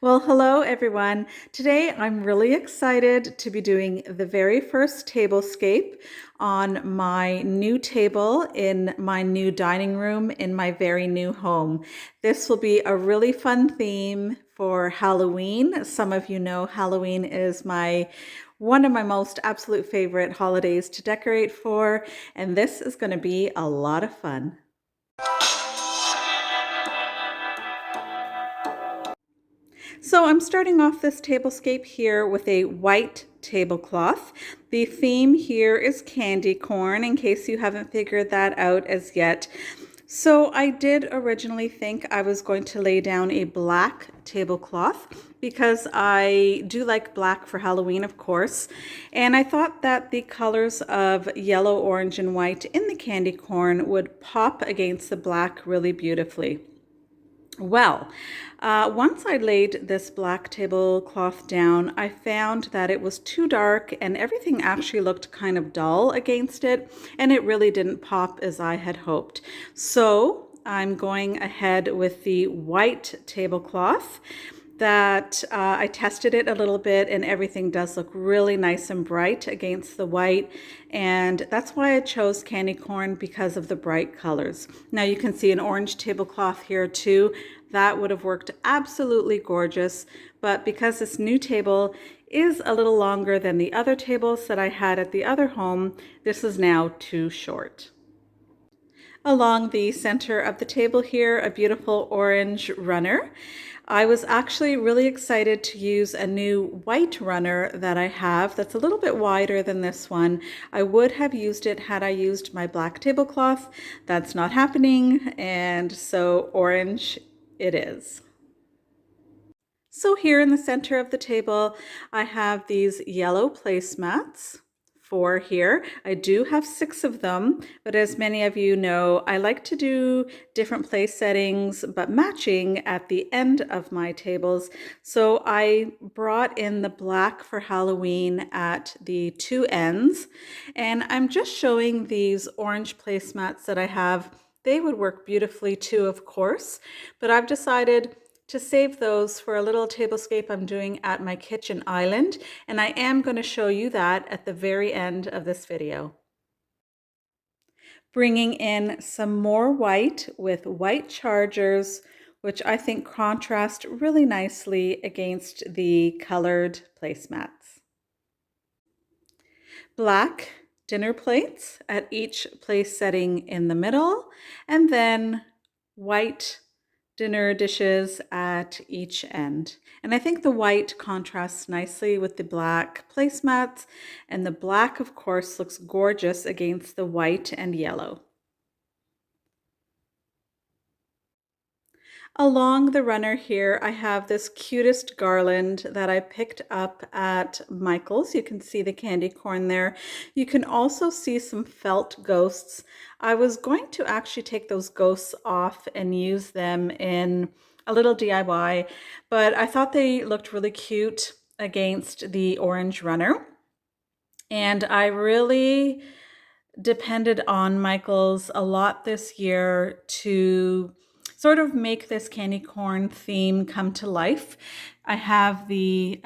Well, hello everyone. Today I'm really excited to be doing the very first tablescape on my new table in my new dining room in my very new home. This will be a really fun theme for Halloween. Some of you know Halloween is one of my most absolute favorite holidays to decorate for, and this is going to be a lot of fun. So I'm starting off this tablescape here with a white tablecloth. The theme here is candy corn, in case you haven't figured that out as yet. So I did originally think I was going to lay down a black tablecloth because I do like black for Halloween, of course. And I thought that the colors of yellow, orange, and white in the candy corn would pop against the black really beautifully. Well, once I laid this black tablecloth down, I found that it was too dark and everything actually looked kind of dull against it, and it really didn't pop as I had hoped. So I'm going ahead with the white tablecloth that I tested it a little bit and everything does look really nice and bright against the white, and that's why I chose candy corn, because of the bright colors. Now you can see an orange tablecloth here too. That would have worked absolutely gorgeous, but because this new table is a little longer than the other tables that I had at the other home, this is now too short. Along the center of the table here, a beautiful orange runner. I was actually really excited to use a new white runner that I have that's a little bit wider than this one. I would have used it had I used my black tablecloth. That's not happening, and so orange it is. So here in the center of the table, I have these yellow placemats. Four here. I do have six of them, but as many of you know, I like to do different place settings, but matching at the end of my tables. So I brought in the black for Halloween at the two ends, and I'm just showing these orange placemats that I have. They would work beautifully too, of course, but I've decided to save those for a little tablescape I'm doing at my kitchen island, and I am going to show you that at the very end of this video. Bringing in some more white with white chargers, which I think contrast really nicely against the colored placemats. Black dinner plates at each place setting in the middle, and then white dinner dishes at each end. And I think the white contrasts nicely with the black placemats, and the black, of course, looks gorgeous against the white and yellow. Along the runner here, I have this cutest garland that I picked up at Michael's. You can see the candy corn there. You can also see some felt ghosts. I was going to actually take those ghosts off and use them in a little DIY, but I thought they looked really cute against the orange runner. And I really depended on Michael's a lot this year to sort of make this candy corn theme come to life. I have the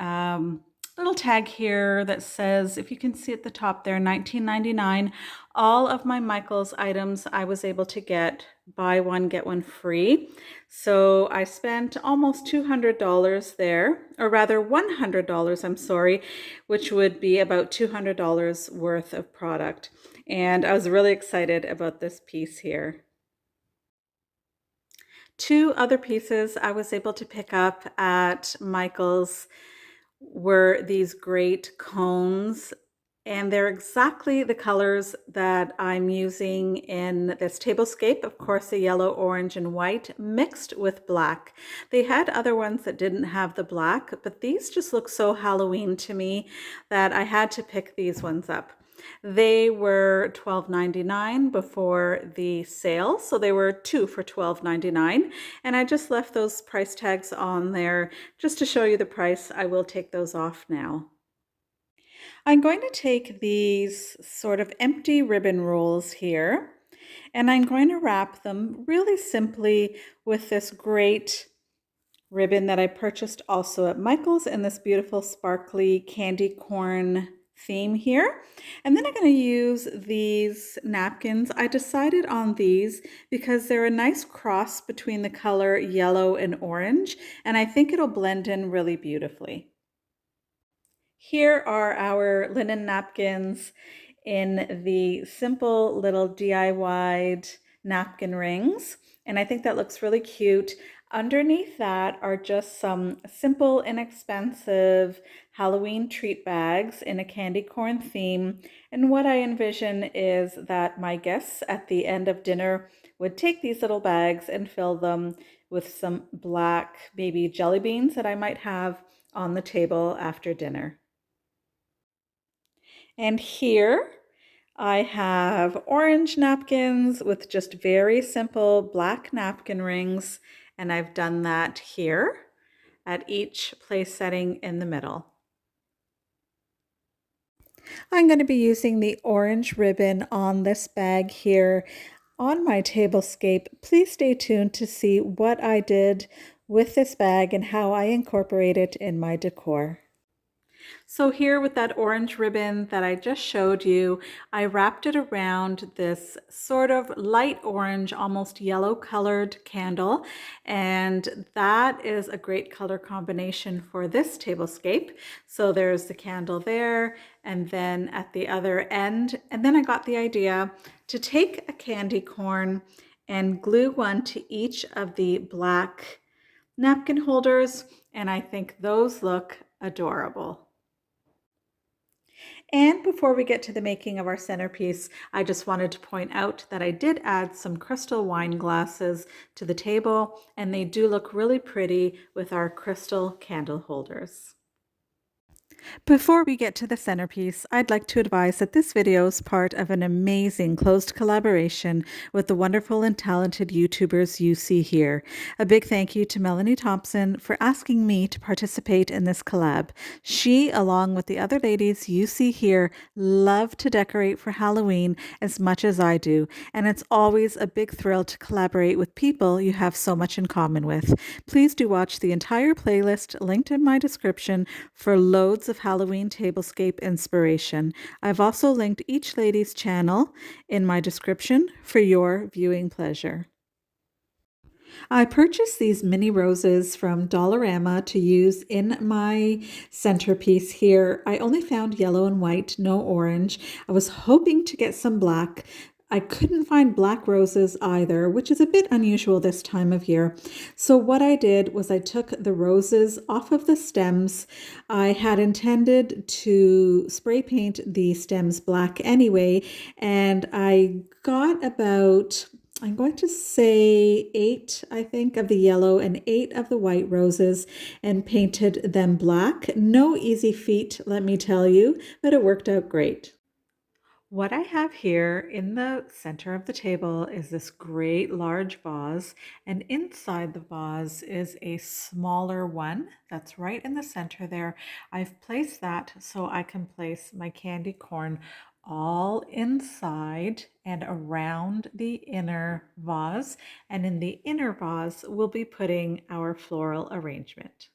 little tag here that says, if you can see at the top there, 19.99. All of my Michael's items I was able to get buy one, get one free. So I spent almost $200 there, or rather $100, I'm sorry, which would be about $200 worth of product. And I was really excited about this piece here. Two other pieces I was able to pick up at Michael's were these great cones, and they're exactly the colors that I'm using in this tablescape. Of course, the yellow, orange, and white mixed with black. They had other ones that didn't have the black, but these just look so Halloween to me that I had to pick these ones up. They were $12.99 before the sale, so they were two for $12.99, and I just left those price tags on there just to show you the price. I will take those off now. I'm going to take these sort of empty ribbon rolls here, and I'm going to wrap them really simply with this great ribbon that I purchased also at Michael's in this beautiful sparkly candy corn theme here. And then I'm going to use these napkins. I decided on these because they're a nice cross between the color yellow and orange, and I think it'll blend in really beautifully. Here are our linen napkins in the simple little DIY'd napkin rings, and I think that looks really cute. Underneath that are just some simple, inexpensive Halloween treat bags in a candy corn theme. And what I envision is that my guests at the end of dinner would take these little bags and fill them with some black baby jelly beans that I might have on the table after dinner. And here I have orange napkins with just very simple black napkin rings, and I've done that here at each place setting in the middle. I'm going to be using the orange ribbon on this bag here on my Tablescape. Please stay tuned to see what I did with this bag and how I incorporate it in my decor. So here with that orange ribbon that I just showed you, I wrapped it around this sort of light orange, almost yellow colored candle. And that is a great color combination for this tablescape. So there's the candle there, and then at the other end. And then I got the idea to take a candy corn and glue one to each of the black napkin holders. And I think those look adorable. And before we get to the making of our centerpiece, I just wanted to point out that I did add some crystal wine glasses to the table, and they do look really pretty with our crystal candle holders. Before we get to the centerpiece, I'd like to advise that this video is part of an amazing closed collaboration with the wonderful and talented YouTubers you see here. A big thank you to Melanie Thompson for asking me to participate in this collab. She, along with the other ladies you see here, love to decorate for Halloween as much as I do, and it's always a big thrill to collaborate with people you have so much in common with. Please do watch the entire playlist linked in my description for loads of Halloween tablescape inspiration. I've also linked each lady's channel in my description for your viewing pleasure. I purchased these mini roses from Dollarama to use in my centerpiece here. I only found yellow and white, no orange. I was hoping to get some black. I couldn't find black roses either, which is a bit unusual this time of year. So what I did was I took the roses off of the stems. I had intended to spray paint the stems black anyway, and I got about, I'm going to say 8, I think, of the yellow and 8 of the white roses and painted them black. No easy feat, let me tell you, but it worked out great. What I have here in the center of the table is this great large vase, and inside the vase is a smaller one that's right in the center there. I've placed that so I can place my candy corn all inside and around the inner vase, and in the inner vase we'll be putting our floral arrangement.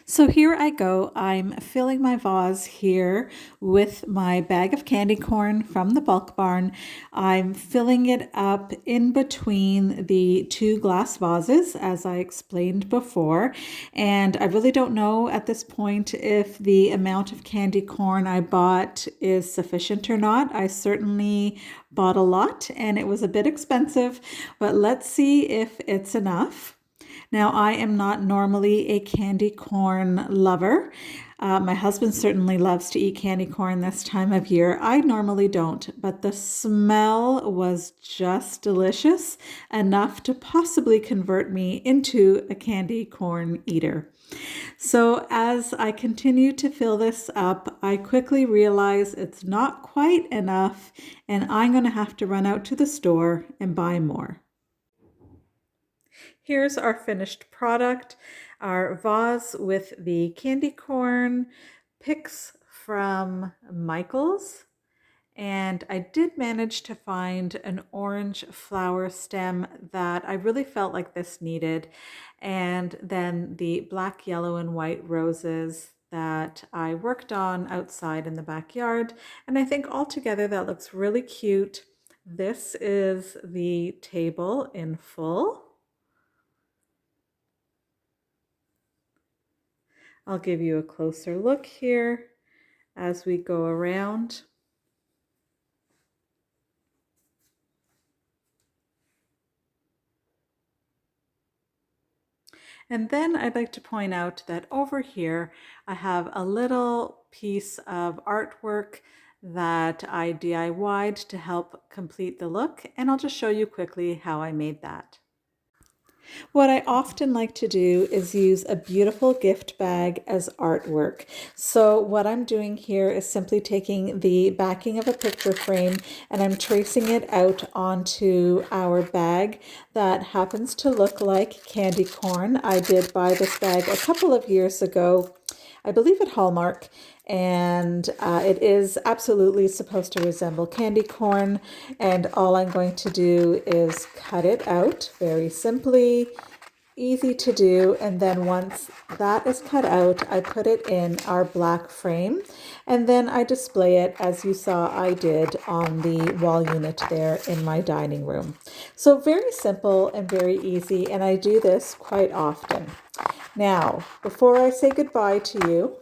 So here I go. I'm filling my vase here with my bag of candy corn from the bulk barn. I'm filling it up in between the 2 glass vases, as I explained before. And I really don't know at this point if the amount of candy corn I bought is sufficient or not. I certainly bought a lot and it was a bit expensive, but let's see if it's enough. Now, I am not normally a candy corn lover. My husband certainly loves to eat candy corn this time of year. I normally don't, but the smell was just delicious, enough to possibly convert me into a candy corn eater. So as I continue to fill this up, I quickly realize it's not quite enough, and I'm going to have to run out to the store and buy more. Here's our finished product, our vase with the candy corn picks from Michael's. And I did manage to find an orange flower stem that I really felt like this needed. and then the black, yellow, and white roses that I worked on outside in the backyard. And I think altogether that looks really cute. This is the table in full. I'll give you a closer look here as we go around. And then I'd like to point out that over here, I have a little piece of artwork that I DIY'd to help complete the look, and I'll just show you quickly how I made that. What I often like to do is use a beautiful gift bag as artwork. So what I'm doing here is simply taking the backing of a picture frame and I'm tracing it out onto our bag that happens to look like candy corn. I did buy this bag a couple of years ago, I believe at Hallmark, and it is absolutely supposed to resemble candy corn, and all I'm going to do is cut it out very simply, easy to do, and then once that is cut out, I put it in our black frame, and then I display it as you saw I did on the wall unit there in my dining room. So very simple and very easy, and I do this quite often. Now, before I say goodbye to you,